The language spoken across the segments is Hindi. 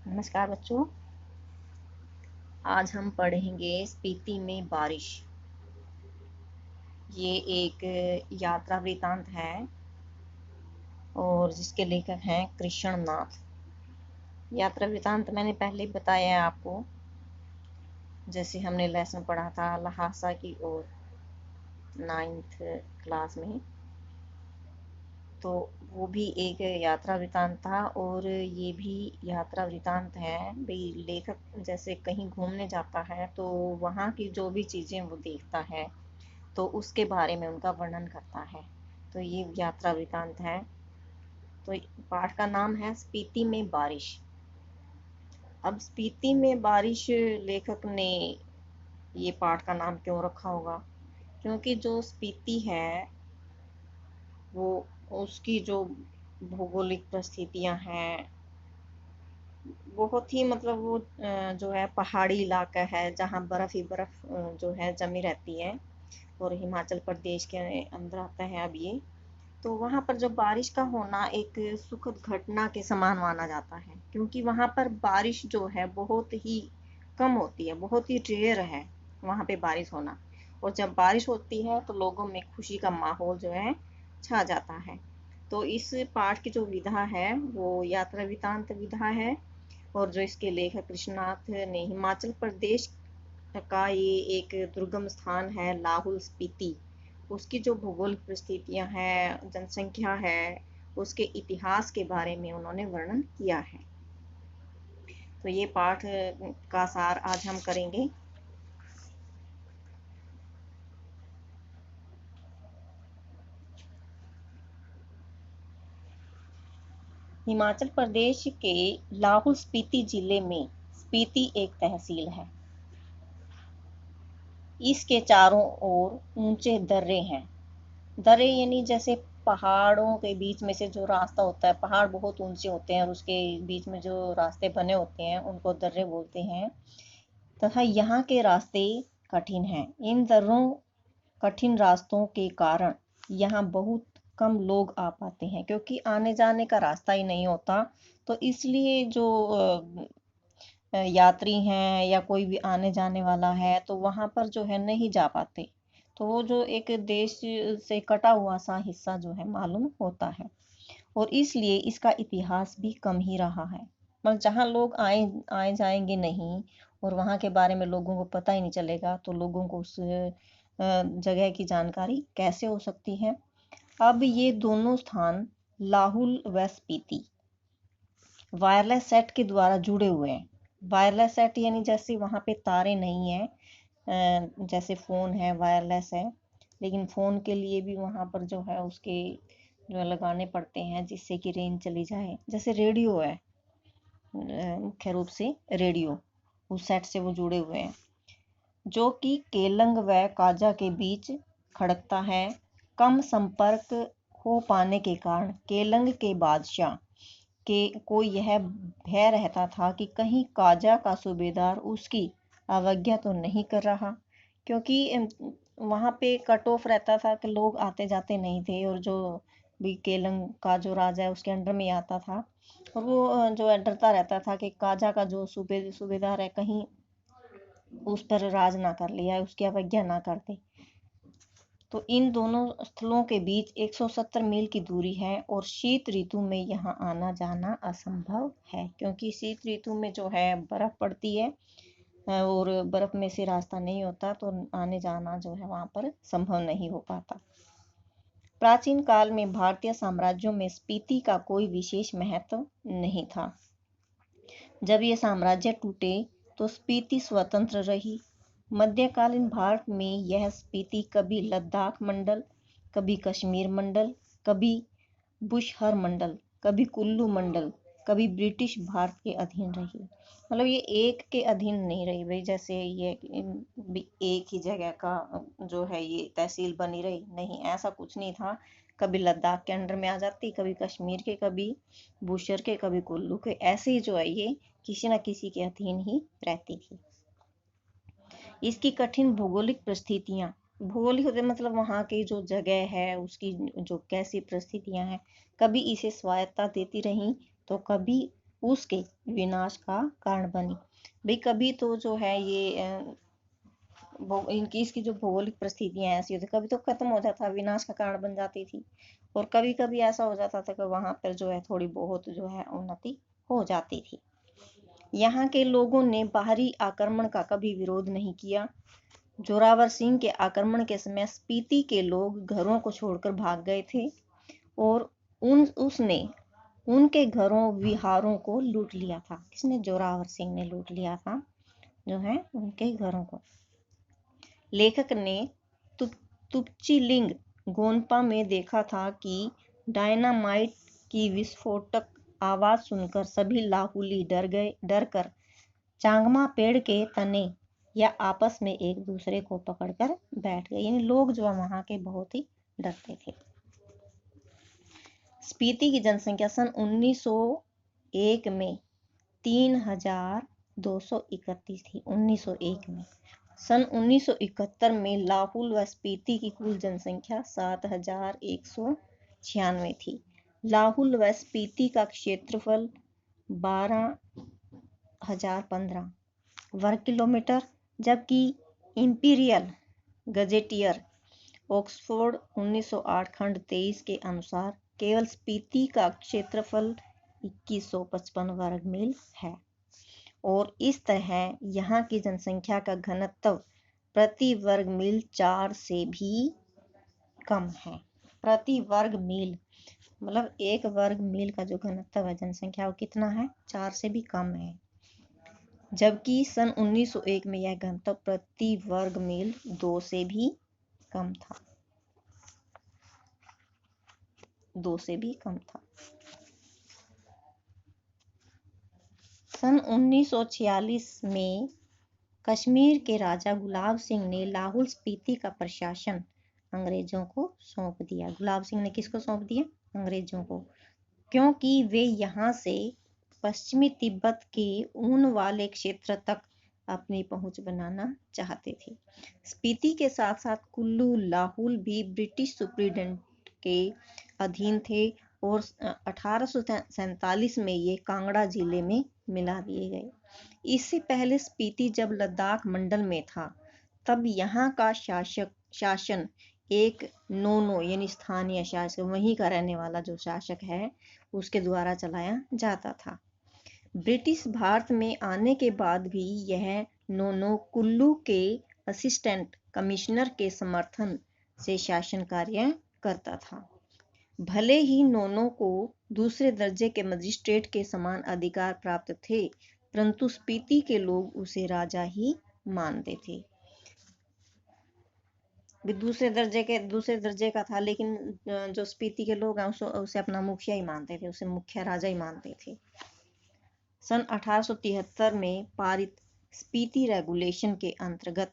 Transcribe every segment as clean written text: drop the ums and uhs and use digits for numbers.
नमस्कार बच्चों। आज हम पढ़ेंगे स्पीति में बारिश। ये एक यात्रा वृतांत है और जिसके लेखक हैं कृष्णनाथ। यात्रा वृतांत मैंने पहले ही बताया है आपको, जैसे हमने लेसन पढ़ा था लहासा की ओर 9th क्लास में। तो वो भी एक यात्रा वृतांत था और ये भी यात्रा वृतांत है। भाई लेखक जैसे कहीं घूमने जाता है तो वहाँ की जो भी चीज़ें वो देखता है तो उसके बारे में उनका वर्णन करता है। तो ये यात्रा वृतांत है। तो पाठ का नाम है स्पीति में बारिश। अब स्पीति में बारिश लेखक ने ये पाठ का नाम क्यों रखा होगा? क्योंकि जो स्पीति है वो उसकी जो भौगोलिक परिस्थितियां हैं बहुत ही मतलब वो जो है पहाड़ी इलाका है जहाँ बर्फ ही बर्फ जो है जमी रहती है और हिमाचल प्रदेश के अंदर आता है अब ये। तो वहाँ पर जो बारिश का होना एक सुखद घटना के समान माना जाता है, क्योंकि वहाँ पर बारिश जो है बहुत ही कम होती है, बहुत ही रेयर है वहाँ पे बारिश होना। और जब बारिश होती है तो लोगों में खुशी का माहौल जो है छा जाता है। तो इस पाठ की जो विधा है वो यात्रा वृतांत विधा है और जो इसके लेखक कृष्णनाथ ने हिमाचल प्रदेश का ये एक दुर्गम स्थान है लाहौल स्पीति, उसकी जो भूगोलिक परिस्थितियां हैं, जनसंख्या है, उसके इतिहास के बारे में उन्होंने वर्णन किया है। तो ये पाठ का सार आज हम करेंगे। हिमाचल प्रदेश के लाहौल स्पीति जिले में स्पीति एक तहसील है। इसके चारों ओर ऊंचे दर्रे हैं। दर्रे यानी जैसे पहाड़ों के बीच में से जो रास्ता होता है, पहाड़ बहुत ऊंचे होते हैं और उसके बीच में जो रास्ते बने होते हैं उनको दर्रे बोलते हैं। तथा यहाँ के रास्ते कठिन हैं। इन दर्रों कठिन रास्तों के कारण यहाँ बहुत कम लोग आ पाते हैं, क्योंकि आने जाने का रास्ता ही नहीं होता। तो इसलिए जो यात्री हैं या कोई भी आने जाने वाला है तो वहाँ पर जो है नहीं जा पाते। तो वो जो एक देश से कटा हुआ सा हिस्सा जो है मालूम होता है और इसलिए इसका इतिहास भी कम ही रहा है। मतलब जहाँ लोग आए आए जाएंगे नहीं और वहाँ के बारे में लोगों को पता ही नहीं चलेगा तो लोगों को उस जगह की जानकारी कैसे हो सकती है। अब ये दोनों स्थान लाहुल व स्पीति वायरलेस सेट के द्वारा जुड़े हुए हैं। वायरलेस सेट यानी जैसे वहाँ पे तारे नहीं हैं, जैसे फ़ोन है वायरलेस है, लेकिन फ़ोन के लिए भी वहाँ पर जो है उसके जो लगाने पड़ते हैं जिससे कि रेंज चली जाए। जैसे रेडियो है, मुख्य रूप से रेडियो उस सेट से वो जुड़े हुए हैं, जो कि केलंग व काजा के बीच खड़कता है। कम संपर्क हो पाने के कारण केलंग के बादशाह के को यह भय रहता था कि कहीं काजा का सूबेदार उसकी अवज्ञा तो नहीं कर रहा, क्योंकि वहाँ पे कट ऑफ रहता था कि लोग आते जाते नहीं थे और जो भी केलंग का जो राजा है उसके अंडर में आता था और वो जो है डरता रहता था कि काजा का जो सूबेदार है कहीं उस पर राज ना कर लिया है, उसकी अवज्ञा ना कर दे। तो इन दोनों स्थलों के बीच 170 मील की दूरी है और शीत ऋतु में यहाँ आना जाना असंभव है, क्योंकि शीत ऋतु में जो है बर्फ पड़ती है और बर्फ में से रास्ता नहीं होता तो आने जाना जो है वहाँ पर संभव नहीं हो पाता। प्राचीन काल में भारतीय साम्राज्यों में स्पीति का कोई विशेष महत्व नहीं था। जब ये साम्राज्य टूटे तो स्पीति स्वतंत्र रही। मध्यकालीन भारत में यह स्पीति कभी लद्दाख मंडल, कभी कश्मीर मंडल, कभी बुशहर मंडल, कभी कुल्लू मंडल, कभी ब्रिटिश भारत के अधीन रही। मतलब ये एक के अधीन नहीं रही भाई, जैसे ये एक ही जगह का जो है ये तहसील बनी रही, नहीं ऐसा कुछ नहीं था। कभी लद्दाख के अंडर में आ जाती, कभी कश्मीर के, कभी बुशहर के, कभी कुल्लू के, ऐसे ही जो है ये किसी न किसी के अधीन ही रहती थी। इसकी कठिन भौगोलिक परिस्थितियां, भौगोलिक मतलब वहाँ की जो जगह है उसकी जो कैसी परिस्थितियां हैं, कभी इसे स्वायत्ता देती रहीं तो कभी उसके विनाश का कारण बनी। भाई कभी तो जो है ये इनकी इसकी जो भौगोलिक परिस्थितियां ऐसी होती, कभी तो खत्म हो जाता, विनाश का कारण बन जाती थी, और कभी कभी ऐसा हो जाता था कि वहां पर जो है थोड़ी बहुत जो है उन्नति हो जाती थी। यहाँ के लोगों ने बाहरी आक्रमण का कभी विरोध नहीं किया। जोरावर सिंह के आक्रमण के समय स्पीति के लोग घरों को छोड़कर भाग गए थे, और उसने उनके घरों विहारों को लूट लिया था। किसने? जोरावर सिंह ने लूट लिया था जो है उनके घरों को। लेखक ने तुपचिलिंग गोनपा में देखा था कि डायनामाइट की विस्फोटक आवाज सुनकर सभी लाहुली डर कर चांगमा पेड़ के तने या आपस में एक दूसरे को पकड़कर बैठ गए। यानी लोग जो वहां के बहुत ही डरते थे। स्पीति की जनसंख्या सन 1901 में 3231 थी। 1901 में। सन 1971 में लाहुल व स्पीति की कुल जनसंख्या 7196 थी। लाहुल व स्पीति का क्षेत्रफल 12,015 वर्ग किलोमीटर, जबकि इंपीरियल गजेटियर ऑक्सफोर्ड 1908 खंड 23 के अनुसार केवल स्पीति का क्षेत्रफल 2155 वर्ग मील है। और इस तरह यहाँ की जनसंख्या का घनत्व प्रति वर्ग मील 4 से भी कम है। प्रति वर्ग मील मतलब एक वर्ग मील का जो घनत्व है जनसंख्या वो कितना है? 4 से भी कम है। जबकि सन 1901 में यह घनत्व प्रति वर्ग मील 2 से भी कम था। 2 से भी कम था। सन 1946 में कश्मीर के राजा गुलाब सिंह ने लाहुल स्पीति का प्रशासन अंग्रेजों को सौंप दिया। गुलाब सिंह ने किसको सौंप दिया? अंग्रेजों को, क्योंकि वे यहाँ से पश्चिमी तिब्बत के ऊन वाले क्षेत्र तक अपनी पहुंच बनाना चाहते थे। स्पीति के साथ साथ कुल्लू लाहुल भी ब्रिटिश सुप्रीडेंट के अधीन थे, और 1847 में ये कांगड़ा जिले में मिला दिए गए। इससे पहले स्पीति जब लद्दाख मंडल में था, तब यहाँ का शासन एक नोनो यानी स्थानीय शासक, वहीं का रहने वाला जो शासक है उसके द्वारा चलाया जाता था। ब्रिटिश भारत में आने के बाद भी यह नोनो कुल्लू के असिस्टेंट कमिश्नर के समर्थन से शासन कार्य करता था। भले ही नोनो को दूसरे दर्जे के मजिस्ट्रेट के समान अधिकार प्राप्त थे, परंतु स्पीति के लोग उसे राजा ही मानते थे। दूसरे दर्जे का था, लेकिन जो स्पीति के लोग हैं उसे अपना मुखिया ही मानते थे, उसे मुखिया राजा ही मानते थे। सन 1873 में पारित स्पीति रेगुलेशन के अंतर्गत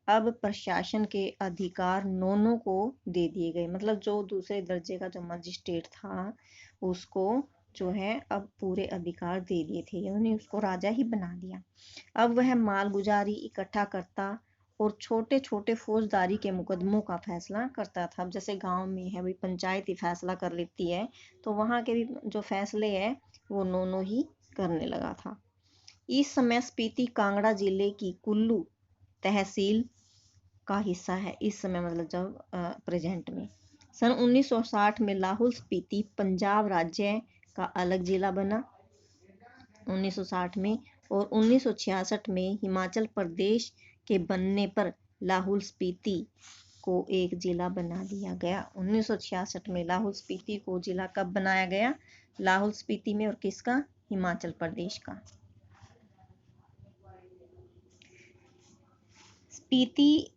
अब प्रशासन के अधिकार नोनो को दे दिए गए। मतलब जो दूसरे दर्जे का जो मजिस्ट्रेट था उसको जो है अब पूरे अधिकार दे दिए थे, यानी उसको राजा ही बना दिया। अब वह माल गुजारी इकट्ठा करता और छोटे छोटे फौजदारी के मुकदमों का फैसला करता था। अब जैसे गांव में है भाई पंचायत ही फैसला कर लेती है, तो वहां के भी जो फैसले है वो नोनो ही करने लगा था। इस समय स्पीति कांगड़ा जिले की कुल्लू तहसील का हिस्सा है। इस समय मतलब जब प्रेजेंट में। सन 1960 में लाहुल स्पीति पंजाब राज्य का अलग जिला बना 1960 में, और 1966 में हिमाचल प्रदेश के बनने पर लाहुल स्पीति को एक जिला बना दिया गया। 1966 में लाहुल स्पीति को जिला कब बनाया गया? लाहुल स्पीति में, और किसका? हिमाचल प्रदेश का। स्पीति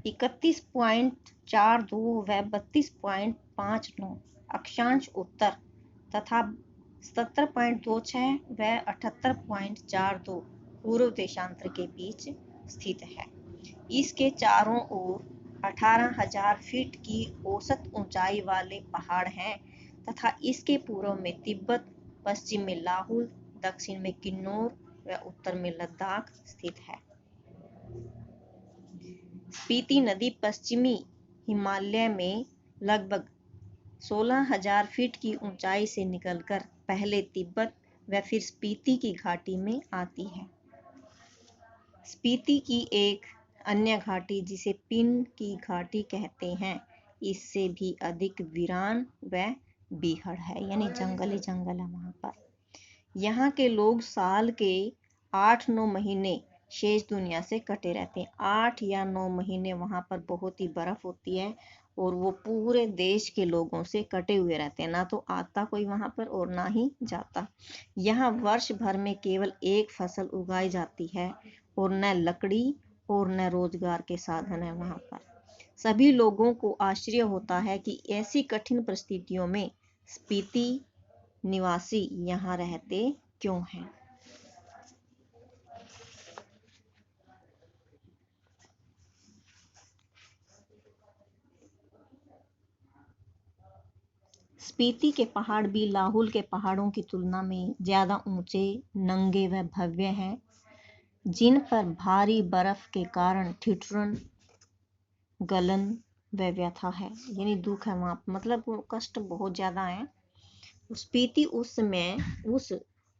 31.42 व 32.59 अक्षांश उत्तर तथा 70.26 व 78.42 पूर्व देशांतर के बीच स्थित है। इसके चारों ओर 18,000 फीट की औसत ऊंचाई वाले पहाड़ हैं तथा इसके पूर्व में तिब्बत, पश्चिम में लाहुल, दक्षिण में किन्नौर व उत्तर में लद्दाख स्थित है। स्पीति नदी पश्चिमी हिमालय में लगभग 16,000 फीट की ऊंचाई से निकलकर पहले तिब्बत, वह फिर स्पीति की घाटी में आती है। स्पीति की एक अन्य घाटी जिसे पिन की घाटी कहते हैं, इससे भी अधिक वीरान व बीहड़ है, यानी जंगल ही जंगल है वहां पर। यहाँ के लोग साल के 8-9 महीने शेष दुनिया से कटे रहते हैं। 8 या 9 महीने वहां पर बहुत ही बर्फ होती है और वो पूरे देश के लोगों से कटे हुए रहते हैं, ना तो आता कोई वहां पर और ना ही जाता। यहाँ वर्ष भर में केवल एक फसल उगाई जाती है और न लकड़ी और न रोजगार के साधन है वहां पर। सभी लोगों को आश्चर्य होता है कि ऐसी कठिन परिस्थितियों में स्पीति निवासी यहाँ रहते क्यों हैं। स्पीति के पहाड़ भी लाहुल के पहाड़ों की तुलना में ज्यादा ऊंचे, नंगे व भव्य हैं, जिन पर भारी बर्फ के कारण ठिठुरन, गलन व व्यथा है, यानी दुख है वहां, मतलब कष्ट बहुत ज्यादा है। स्पीति उस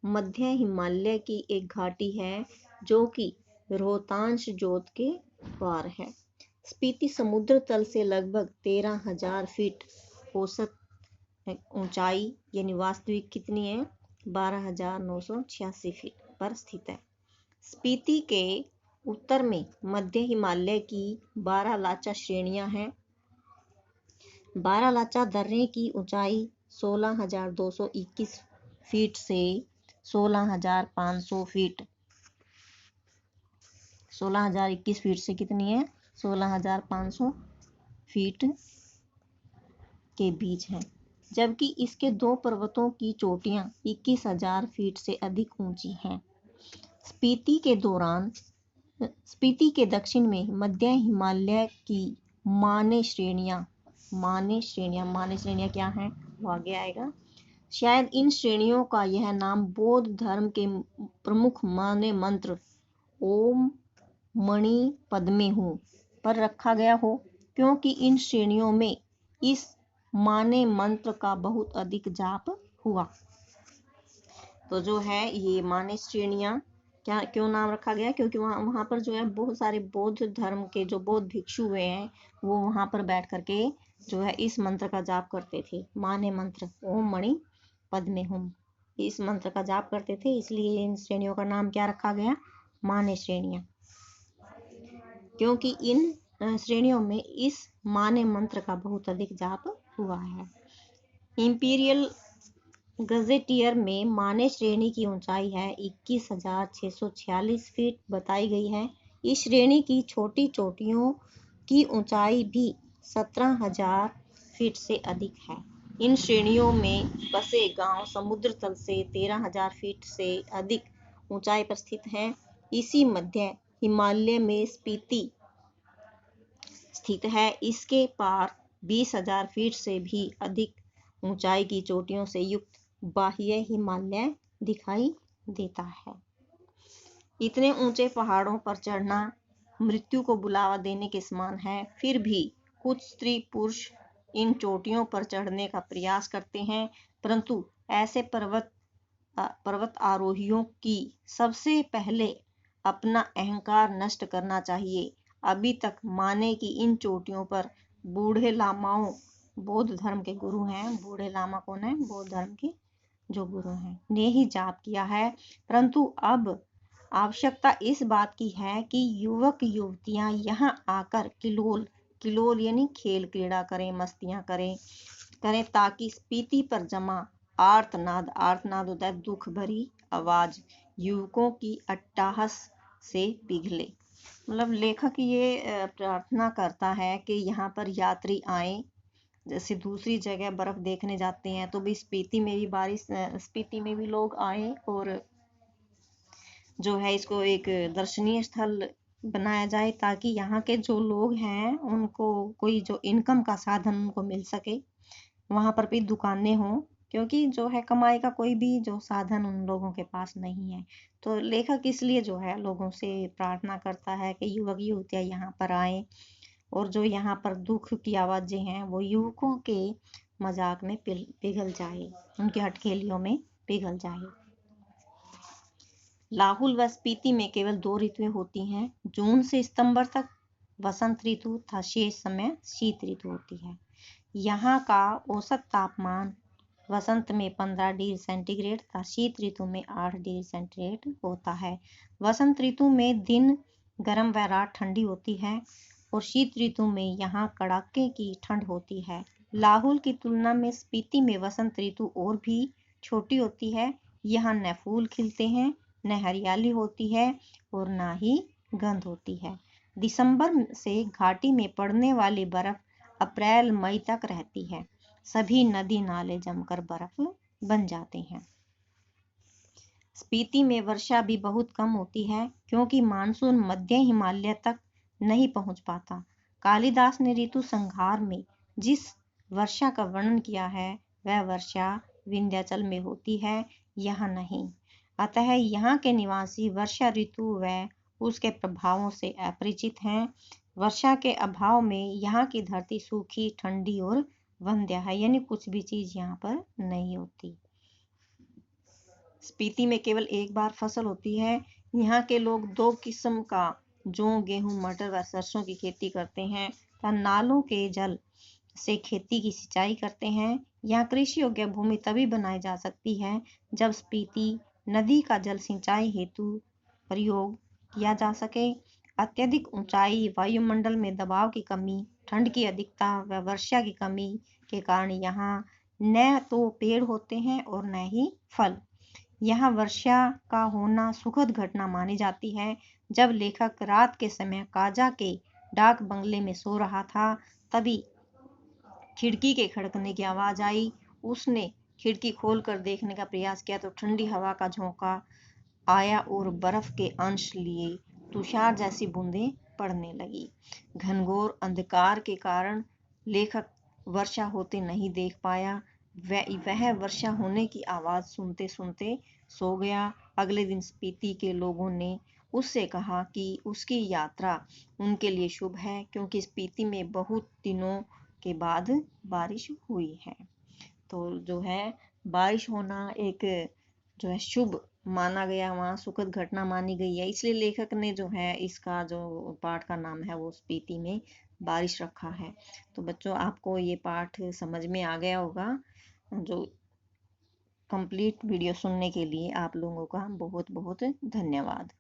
मध्य हिमालय की एक घाटी है जो कि रोहतांश जोत के पार है। स्पीति समुद्र तल से लगभग 13,000 फीट औसत ऊंचाई, यानी वास्तविक कितनी है 12,986 फीट पर स्थित है। स्पीति के उत्तर में मध्य हिमालय की 12 लाचा श्रेणियां हैं। 12 लाचा दर्रे की ऊंचाई 16,221 फीट से 16,500 फीट, 16,021 फीट से कितनी है 16,500 फीट के बीच है, जबकि इसके दो पर्वतों की चोटियां 21,000 फीट से अधिक ऊंची हैं। स्पीति के दक्षिण में मध्य हिमालय की माने श्रेणियां क्या हैं वो आगे आएगा। शायद इन श्रेणियों का यह नाम बौद्ध धर्म के प्रमुख माने मंत्र ओम मणि पद्मे हूँ पर रखा गया हो, क्योंकि इन श्रेणियों में इस माने मंत्र का बहुत अधिक जाप हुआ। तो जो है ये माने श्रेणियां क्या क्यों नाम रखा गया, क्योंकि वहां पर जो है बहुत सारे बौद्ध धर्म के जो बौद्ध भिक्षु हुए हैं वो वहां पर बैठ करके जो है इस मंत्र का जाप करते थे, माने मंत्र ओम मणि पद्मे हुम, इस मंत्र का जाप करते थे, इसलिए इन श्रेणियों का नाम क्या रखा गया माने श्रेणियां, क्योंकि इन श्रेणियों में इस माने मंत्र का बहुत अधिक जाप हुआ है। इंपीरियल गजेटियर में माने श्रेणी की ऊंचाई है 21,646 फीट बताई गई है। इस श्रेणी की छोटी चोटियों की ऊंचाई भी 17,000 फीट से अधिक है। इन श्रेणियों में बसे गांव समुद्र तल से 13,000 फीट से अधिक ऊंचाई पर स्थित हैं। इसी मध्य हिमालय में स्पीति स्थित है। इसके पार 20,000 फीट से भी अधिक ऊंचाई की चोटियों से युक्त बाह्य हिमालय दिखाई देता है। इतने ऊंचे पहाड़ों पर चढ़ना मृत्यु को बुलावा देने के समान है। फिर भी कुछ स्त्री पुरुष इन चोटियों पर चढ़ने का प्रयास करते हैं, परंतु ऐसे पर्वत आरोहियों की सबसे पहले अपना अहंकार नष्ट करना चाहिए। अभी तक माने कि इन चोटियों पर बूढ़े लामाओं, बौद्ध धर्म के गुरु हैं, बूढ़े लामा कौन है बौद्ध धर्म के जो गुरु हैं, ने ही जाप किया है, परंतु अब आवश्यकता इस बात की है कि युवक युवतियां यहाँ आकर किलोल यानी खेल क्रीड़ा करें, मस्तियां करें ताकि स्पीति पर जमा आर्तनाद होता है दुख भरी आवाज युवकों की अट्टहास से पिघले। मतलब लेखक ये प्रार्थना करता है कि यहाँ पर यात्री आए, जैसे दूसरी जगह बर्फ देखने जाते हैं तो भी स्पीति में भी लोग आए और जो है इसको एक दर्शनीय स्थल बनाया जाए, ताकि यहाँ के जो लोग हैं उनको कोई जो इनकम का साधन उनको मिल सके, वहां पर भी दुकानें हों, क्योंकि जो है कमाई का कोई भी जो साधन उन लोगों के पास नहीं है। तो लेखक इसलिए जो है लोगों से प्रार्थना करता है कि युवक युवतियां यहाँ पर आए और जो यहाँ पर दुख की आवाजें हैं वो युवकों के मजाक में पिघल जाए, उनकी हटखेलियों में पिघल जाए। लाहुल व स्पीति में केवल 2 ऋतुएं होती हैं, जून से सितंबर तक वसंत ऋतु तथा शेष समय शीत ऋतु होती है। यहाँ का औसत तापमान वसंत में 15 डिग्री सेंटीग्रेड तथा शीत ऋतु में 8 डिग्री सेंटीग्रेड होता है। वसंत ऋतु में दिन गर्म व रात ठंडी होती है और शीत ऋतु में यहाँ कड़ाके की ठंड होती है। लाहुल की तुलना में स्पीति में वसंत ऋतु और भी छोटी होती है। यहाँ न फूल खिलते हैं, न हरियाली होती है और न ही गंध होती है। दिसंबर से घाटी में पड़ने वाली बर्फ अप्रैल मई तक रहती है। सभी नदी नाले जमकर बर्फ बन जाते हैं। स्पीति में वर्षा भी बहुत कम होती है क्योंकि मानसून मध्य हिमालय तक नहीं पहुंच पाता। कालिदास ने ऋतु संहार में जिस वर्षा का वर्णन किया है वह वर्षा विंध्याचल में होती है, यहाँ नहीं। अतः यहाँ के निवासी वर्षा ऋतु व उसके प्रभावों से अपरिचित हैं। वर्षा के अभाव में यहाँ की धरती सूखी, ठंडी और वंध्य है, यानी कुछ भी चीज यहाँ पर नहीं होती। स्पीति में केवल एक बार फसल होती है। यहाँ के लोग 2 किस्म का जौ, गेहूं, मटर व सरसों की खेती करते हैं तथा नालों के जल से खेती की सिंचाई करते हैं। यहाँ कृषि योग्य भूमि तभी बनाई जा सकती है जब स्पीति नदी का जल सिंचाई हेतु प्रयोग किया जा सके। अत्यधिक ऊंचाई, वायुमंडल में दबाव की कमी, ठंड की अधिकता व वर्षा की कमी के कारण यहाँ न तो पेड़ होते हैं और न ही फल। यहाँ वर्षा का होना सुखद घटना मानी जाती है। जब लेखक रात के समय काजा के डाक बंगले में सो रहा था, तभी खिड़की के खड़कने की आवाज आई। उसने खिड़की खोलकर देखने का प्रयास किया तो ठंडी हवा का झोंका आया और बर्फ के अंश लिए तुषार जैसी बूंदें पड़ने लगी। घनघोर अंधकार के कारण लेखक वर्षा होते नहीं देख पाया। वह वर्षा होने की आवाज सुनते सुनते सो गया। अगले दिन स्पीति के लोगों ने उससे कहा कि उसकी यात्रा उनके लिए शुभ है क्योंकि स्पीति में बहुत दिनों के बाद बारिश हुई है। तो जो है बारिश होना एक जो है शुभ माना गया, वहाँ सुखद घटना मानी गई है, इसलिए लेखक ने जो है इसका जो पाठ का नाम है वो स्पीति में बारिश रखा है। तो बच्चों आपको ये पाठ समझ में आ गया होगा। जो कंप्लीट वीडियो सुनने के लिए आप लोगों का बहुत बहुत धन्यवाद।